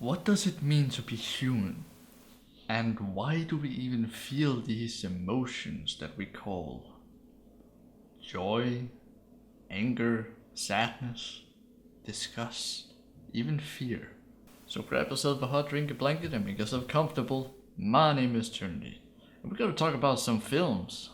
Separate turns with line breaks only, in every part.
What does it mean to be human? And why do we even feel these emotions that we call joy, anger, sadness, disgust, even fear? So grab yourself a hot drink, a blanket, and make yourself comfortable. My name is Trinity, and we're gonna talk about some films.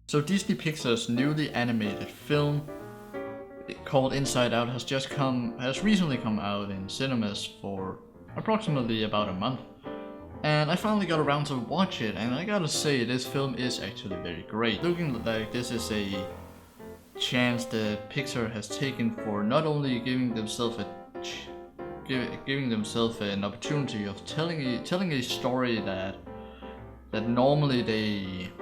So Disney Pixar's newly animated film called Inside Out has recently come out in cinemas for approximately about a month. And I finally got around to watch it, and I gotta say this film is actually very great. Looking like this is a chance that Pixar has taken for not only giving themselves an opportunity of telling a story that normally they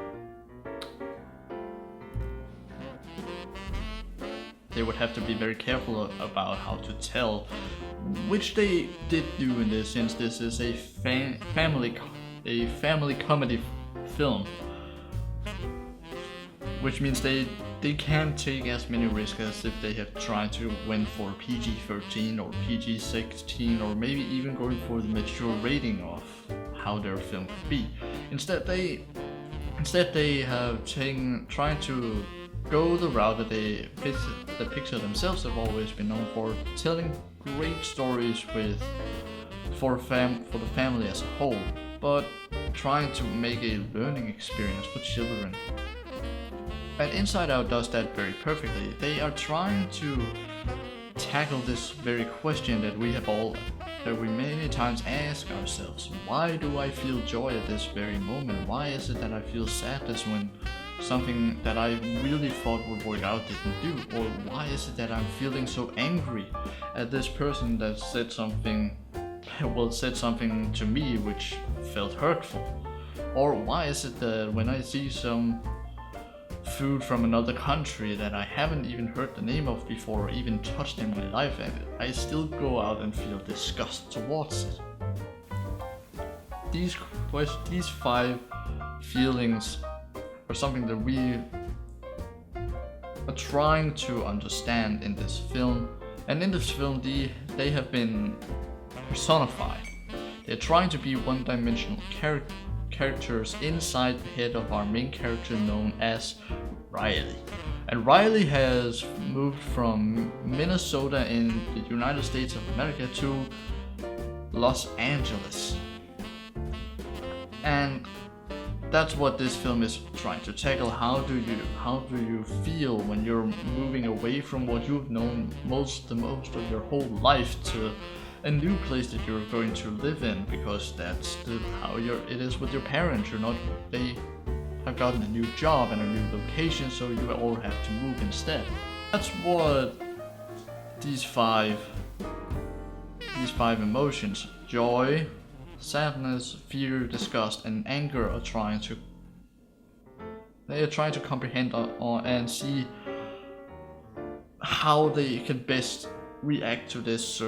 would have to be very careful about how to tell, which they did do in this, since this is a family comedy film, which means they can't take as many risks as if they have tried to went for PG-13 or PG-16 or maybe even going for the mature rating of how their film could be. Instead they have tried to go the route that Pixar themselves have always been known for, telling great stories for the family as a whole, but trying to make a learning experience for children. And Inside Out does that very perfectly. They are trying to tackle this very question that we many times ask ourselves: why do I feel joy at this very moment? Why is it that I feel sadness when something that I really thought would work out didn't do? Or why is it that I'm feeling so angry at this person that said something to me which felt hurtful? Or why is it that when I see some food from another country that I haven't even heard the name of before or even touched in my life, and I still go out and feel disgust towards it? These 5 feelings are something that we are trying to understand in this film. And in this film, they have been personified. They're trying to be one-dimensional characters inside the head of our main character known as Riley. And Riley has moved from Minnesota in the United States of America to Los Angeles. And that's what this film is trying to tackle. How do you feel when you're moving away from what you've known the most of your whole life to a new place that you're going to live in, because that's how it is with your parents. They have gotten a new job and a new location, so you all have to move instead. That's what these five emotions, joy, sadness, fear, disgust, and anger, are trying to comprehend and see how they can best react to this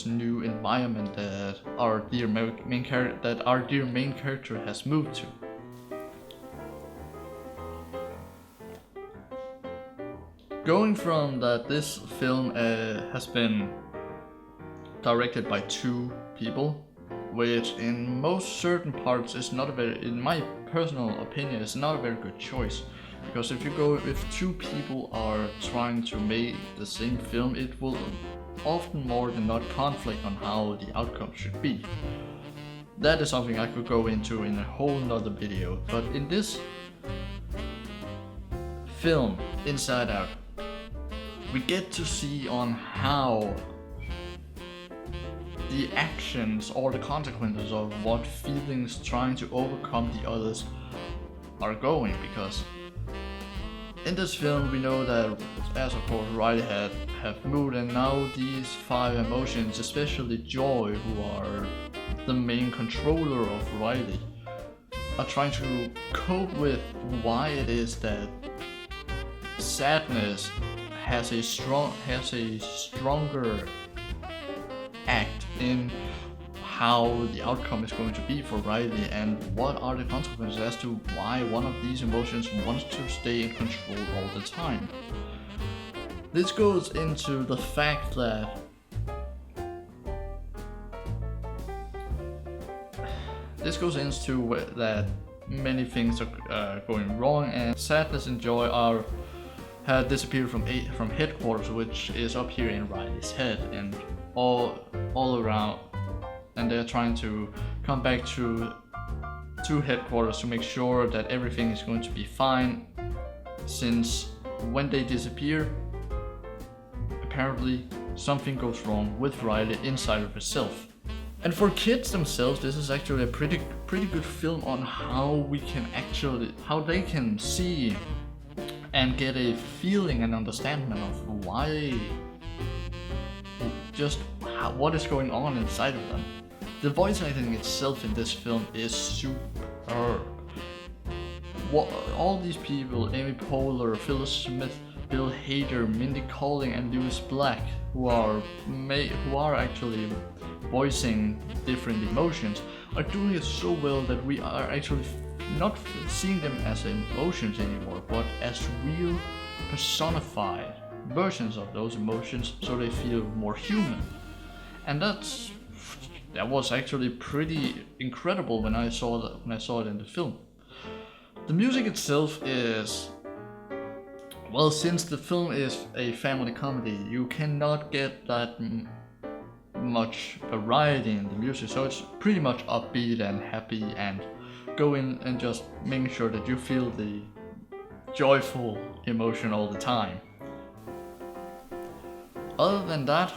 new environment that our dear main character has moved to. Going from that, this film has been directed by 2 people, which in most certain parts is not in my personal opinion, is not a very good choice. Because if 2 people are trying to make the same film, it will often more than not conflict on how the outcome should be. That is something I could go into in a whole nother video. But in this film, Inside Out, we get to see on how the actions or the consequences of what feelings trying to overcome the others are going. Because in this film we know that, as of course, Riley have moved, and now these 5 emotions, especially joy, who are the main controller of Riley, are trying to cope with why it is that sadness has a stronger act in how the outcome is going to be for Riley and what are the consequences as to why one of these emotions wants to stay in control all the time. This goes into the fact that that many things are going wrong, and sadness and joy had disappeared from headquarters, which is up here in Riley's head and all around, and they're trying to come back to headquarters to make sure that everything is going to be fine, since when they disappear, apparently something goes wrong with Riley inside of herself. And for kids themselves, this is actually a pretty good film on how they can see and get a feeling and understanding of what is going on inside of them. The voice acting itself in this film is superb. All these people, Amy Poehler, Phyllis Smith, Bill Hader, Mindy Kaling, and Lewis Black, who are actually voicing different emotions, are doing it so well that we are actually not seeing them as emotions anymore, but as real personified versions of those emotions, so they feel more human. And that was actually pretty incredible when I saw it in the film. The music itself is, well, since the film is a family comedy, you cannot get that much variety in the music, so it's pretty much upbeat and happy and go in and just making sure that you feel the joyful emotion all the time. Other than that,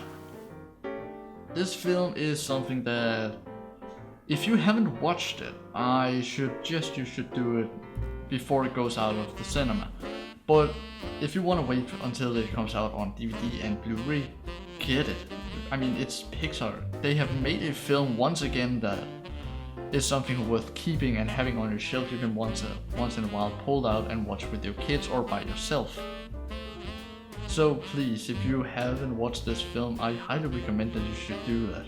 this film is something that if you haven't watched it, I suggest you should do it before it goes out of the cinema. But if you want to wait until it comes out on DVD and Blu-ray, get it. I mean, it's Pixar. They have made a film once again that is something worth keeping and having on your shelf. You can once in a while pull out and watch with your kids or by yourself. So please, if you haven't watched this film, I highly recommend that you should do that.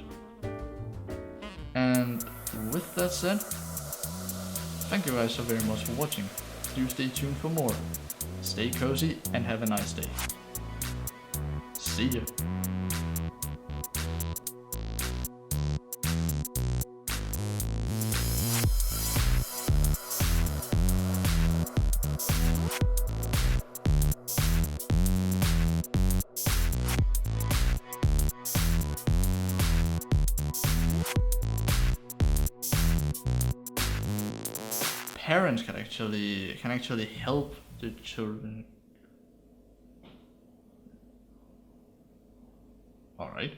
And with that said, thank you guys so very much for watching. Do stay tuned for more. Stay cozy and have a nice day. See ya. Parents can actually help the children. All right.